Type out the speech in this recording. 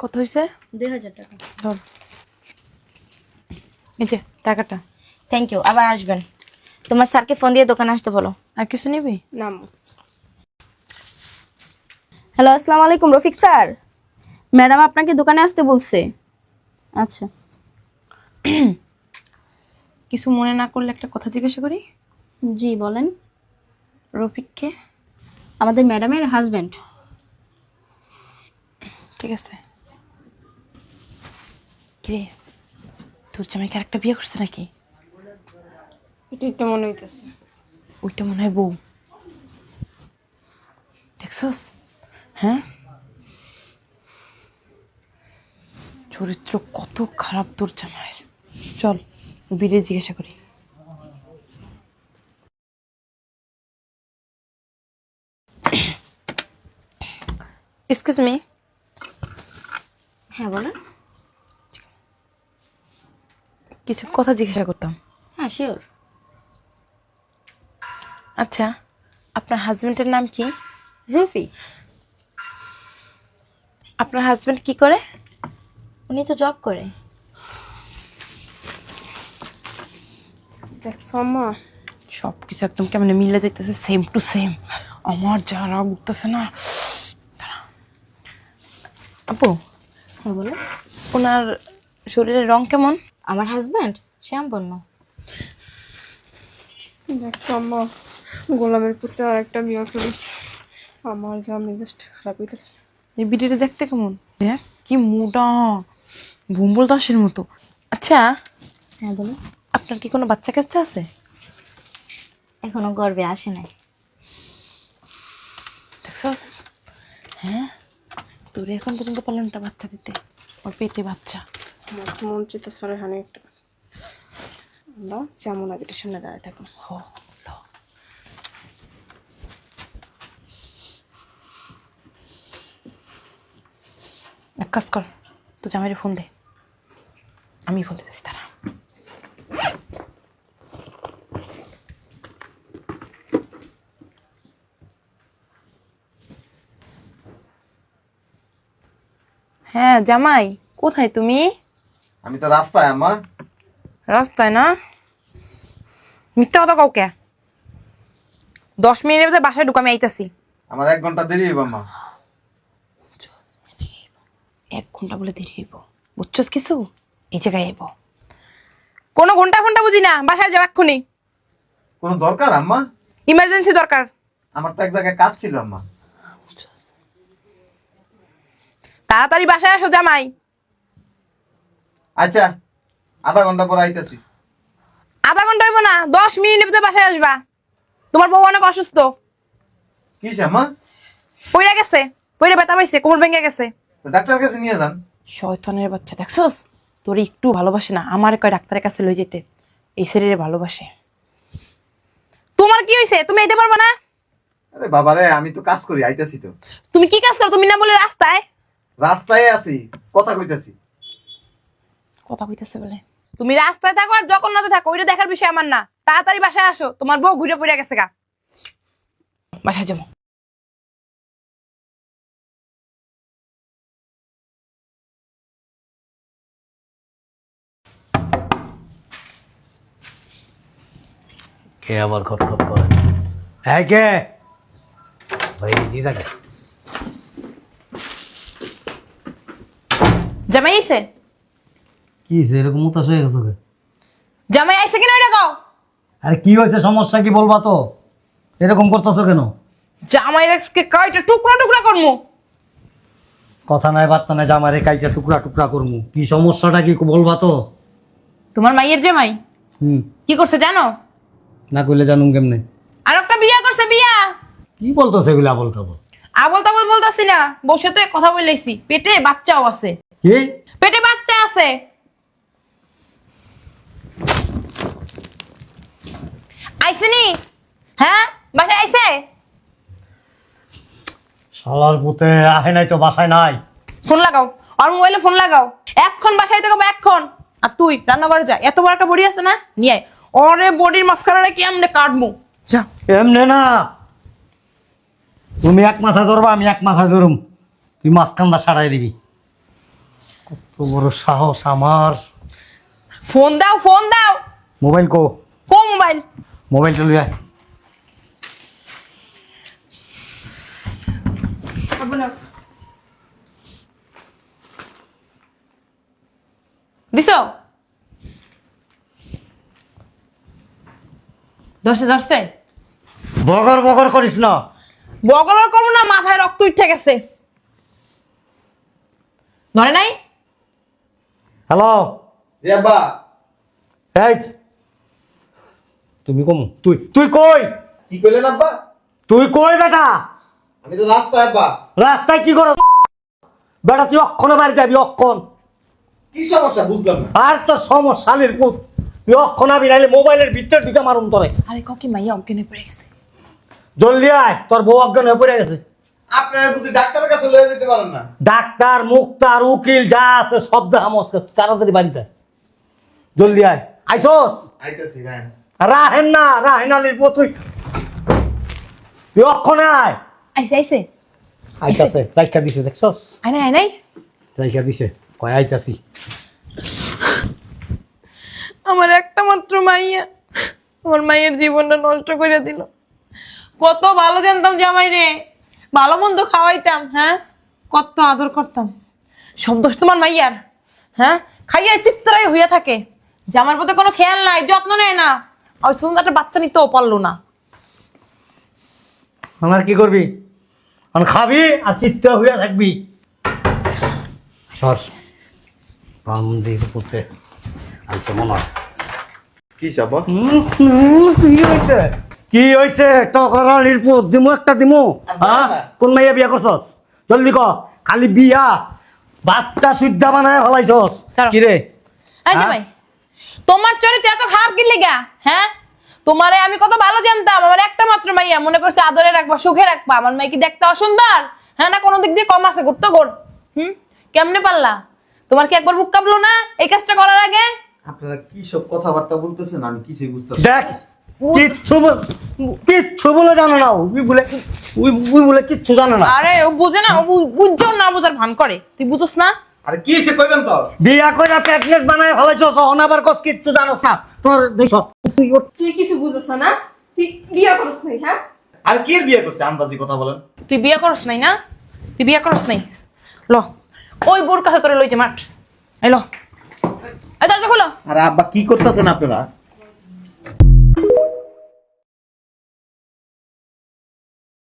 কত হয়েছে? 2000 টাকা। ধর, এই যে টাকাটা। থ্যাংক ইউ, আবার আসবেন। তোমার স্যারকে ফোন দিয়ে দোকানে আসতে বলো। আর কিছু নিবি? নাম। হ্যালো, আসসালামু আলাইকুম রফিক স্যার। ম্যাডাম আপনাকে দোকানে আসতে বলছে। আচ্ছা। কিছু মনে না করলে একটা কথা জিজ্ঞাসা করি। জি বলেন। রফিককে? আমাদের ম্যাডামের হাজবেন্ড। ঠিক আছে। কিরে, তোর জামাইকে আরেকটা বিয়ে করছে নাকি? এটাই তো মনে হইতেছে। ওইটা মনে হয় বউ। দেখছস? হ্যাঁ, চরিত্র কত খারাপ তোর জামাইয়ের। চল বিরে জিজ্ঞাসা করি। Excuse me. হ্যাঁ বলেন। কিছু কথা জিজ্ঞাসা করতাম। হ্যাঁ শিওর। আচ্ছা, আপনার হাজবেন্ডের নাম কি? রফি। আপনার হাজবেন্ড কি করে? উনি তো জব করে। দেখছো আম্মা, সব কিছু একদম কেমন মিলে যাইতেছে, সেম টু সেম। আমার যা রাগ উঠতেছে না। আপু, হ্যাঁ বলেন। ওনার শরীরের রং কেমন? আমার হাজবেন্ড শ্যাম বর্ণ। দেখছো আম্মা, গোলামের পুত্র আর একটা বিয়ে করেছে। আমার যা মেজাজটা খারাপ হইতেছে। এই ভিডিওটা দেখতে কেমন? দেখ কি মোটা, ভুম্বল দাসের মতো। আচ্ছা, হ্যাঁ বলেন। আপনার কি কোনো বাচ্চা কাচ্চা আছে? এখনো গর্বে আসে নাই। দেখছস? হ্যাঁ, তোর এখন পর্যন্ত পারলাম একটা বাচ্চা দিতে। ওর পেটে বাচ্চা। আমার তো মন চিন্তা সরে হানি একটা। আমরা যেমন আগেটার সামনে দাঁড়ায় থাকুন। হো, ল। এক কাজ কর, তো জামাইরে ফোন দে, আমি ফোন দিতেছি। তারা হ্যাঁ জামাই, কোথায় তুমি? আমি তো রাস্তায় আম্মা। রাস্তায় না? মিথ্যা কথা কাউকে। 10 মিনিটের মধ্যে বাসায় ঢুকে আমি আইতাছি। আমার 1 ঘন্টা দেরি হইব আম্মা। 1 ঘন্টা বলে দেরি হইব, বুঝছস কিছু? এই জায়গায় আইব। কোনো ঘন্টা ফন্টা বুঝি না, বাসায় যাও এক্ষুনি। কোনো দরকার আম্মা? ইমার্জেন্সি দরকার। আমার তো এক জায়গায় কাজ ছিল আম্মা। তাড়াতাড়ি বাসায় আসো জামাই। আচ্ছা, আধা ঘন্টা পর আইতাছি। আধা ঘন্টা হইব না, 10 মিনিটের মধ্যে বাসায় আসবা। তোমার বউ অনেক অসুস্থ, কি হইছে আম্মা? পইরা গেছে, পইরা ব্যথা পাইছে, কোমর ভেঙে গেছে। তো ডাক্তার কাছে নিয়ে যান। শয়তানের বাচ্চা, দেখছস? তোর একটু ভালোবাসে না, আমারে কয় ডাক্তারের কাছে লই যেতে। এই শরীরে ভালোবাসে। তোমার কি হইছে? তুমি আইতে পারবা না? আরে বাবা রে, আমি তো কাজ করি, আইতাছি তো। তুমি কি কাজ করো? তুমি না বলে রাস্তায়। রাস্তায় আছি, কথা কইতাছি। কথা কইতেছে বলে তুমি রাস্তায় থাকো আর জগন্নাথে থাকো, ওইটা দেখার বিষয় আমার না। তাড়াতাড়ি বাসায় আসো, তোমার বউ ঘুরে পড়ে গেছে গা। বাসায় যাবো। কে আবার খটখট করে? হ্যাঁ কে ভাই? দিয়ে থাকে জামাই আইছে? কি হয়েছে এরকম উতাস হয়ে গেছে কে? জামাই আইছে কিনা ওইটা কও। আরে কি হয়েছে, সমস্যা কি বলবা তো? এরকম করতেছো কেন? জামাই আজকে কয়টা টুকরা টুকরা করমু। কথা নাই বার্তা নাই, জামারে কাইটা টুকরা টুকরা করমু। কি সমস্যাটা কি বলবা তো? তোমার মাইয়ের জামাই কি করছে জানো? না কইলে জানুম কেমনে? আর একটা বিয়া করছে, বিয়া। কি বলতেছে এগুলা? বলতো আবল তাবল বলতাছি না, বসে তো কথা বললেছি। পেটে বাচ্চাও আছে, কি? পেটে বাচ্চা আছে। আইসেনি? হ্যাঁ, বাসায় আইছে। শালার পুতে আহে নাই তো, বাসায় নাই। ফোন লাগাও, আর মোবাইলে ফোন লাগাও। এখন বাসায় থেকে এখন। আর তুই রান্নাঘরে যা, এত বড় একটা বডি আছে না, নিয়ে আয়। ওরে বডির মাঝখানে কি আমনে কাটমু, যা। এমনে না, তুমি এক মাথা ধরবা, আমি এক মাথা ধরুম, তুই মাঝখানটা সারাই দিবি। কত বড় সাহস আমার। ফোন দাও, ফোন দাও। মোবাইল কো? কো মোবাইল? মোবাইলটা লইয়া। দিছো? ধরছে ধরছে। বগর বগর করিস না। বগর করবো না, মাথায় রক্ত উঠে গেছে। ধরে নাই? হ্যালো, জি আব্বা। এই তুমি কম, তুই তুই কই? কি কইলেন আব্বা? তুই কই বেটা? আমি তো রাস্তায় আব্বা। রাস্তায় কি করো বেটা? তুই অক্ষণে বাড়ি যাবি, অক্ষণ। কি সমস্যা বুঝলাম না। আর তোর সমস্যালের পুত, তুই অক্ষণ আবি, নাইলে মোবাইলের ভিতরে ঢুকে মারুম তোরে। আরে কাকি মাইয়া অজ্ঞান হয়ে পড়ে গেছে। জলদি আয়, তোর বউ অজ্ঞান হয়ে পড়ে গেছে। আপনারা বুঝি ডাক্তারের কাছে লয়ে যেতে পারেন না? ডাক্তার, মুক্তার, উকিল যা আছে সব দেখামো, তাড়াতাড়ি বাড়ি যায়। জলদি আয়। আইসোস? আইতাছি রান। রাহেন না, রাহেন আলীর পুত, তুই তুই অক্ষণে আয়। আইসে আইসে। আইতাছে, রাইখা দিছে, দেখছস? আয় নাই, আয় নাই। রাইখা দিছে, কয় আইতাছি। আমার একটা মাত্র মাইয়া, আমার মায়ের জীবনটা নষ্ট করে দিল। কত ভালো জানতাম জামাই রে, ভালো মন্দ খাওয়াইতাম, হ্যাঁ, কত আদর করতাম। সব দোষ তোমার মাইয়ার। হ্যাঁ, খাইয়া চিত্তরাই হইয়া থাকে, জামার প্রতি কোনো খেয়াল নাই, যত্ন নেয় না। আর সুন্দর একটা বাচ্চা নিতেও পারলো না। আমার কি করবি? আমি খাবি আর চিত্ত হইয়া থাকবি। সর বাম দিকে পুঁতে আইসে মনে হয়। কি আব্বা? কি হয়েছে? কি হয়েছে? টকরালির পুত দিমু একটা দিমু। হ্যাঁ, কোন মাইয়া বিয়া করছস? জলদি ক। খালি বিয়া, বাচ্চা সুদ্ধা বানায় ফেলাইছস। ছাড়ো। কি রে? এই জামাই, তোমার চরিত্র এত খারাপ কি লেগা? হ্যাঁ, তোমারে আমি কত ভালো জানতাম। আমার একটা মাত্র মাইয়া, মনে করছে আদরে রাখবা, সুখে রাখবা। আমার মেয়ে কি দেখতে অসুন্দর? হ্যাঁ, না কোনো দিক দিয়ে কম আছে? গুপ্ত গোর। কেমনে পারলা? তোমার কি একবার বুক কাঁপলো না এই কাজটা করার আগে? আপনারা কি সব কথাবার্তা বলতেছেন আমি কিছুই বুঝতে দেখ, কিচ্ছু বলে জানো না। উই বলে কিচ্ছু জানো না। আরে ও বুঝে না, ও বুঝছেও না, বুঝার ভান করে। তুই বুঝছ না? আরে কি হইছে কইবেন তো? বিয়া কইরা প্যাকেট বানায় ফেলাইছস, অনাবার কস কিচ্ছু জানোস না। তোর দেখ তুই কিছু বুঝছ না না? তুই বিয়া করছ নাই, হ্যাঁ? আর কি এর বিয়ে করছে আন্দাজি কথা বলেন? তুই বিয়ে করস নাই না? তুই বিয়ে করস নাই? ল, ওই বোর কাছে করে লইতে মাঠ। এই ল, এই দরজা খোলো। আরে আব্বা কি করতেছেন আপনারা?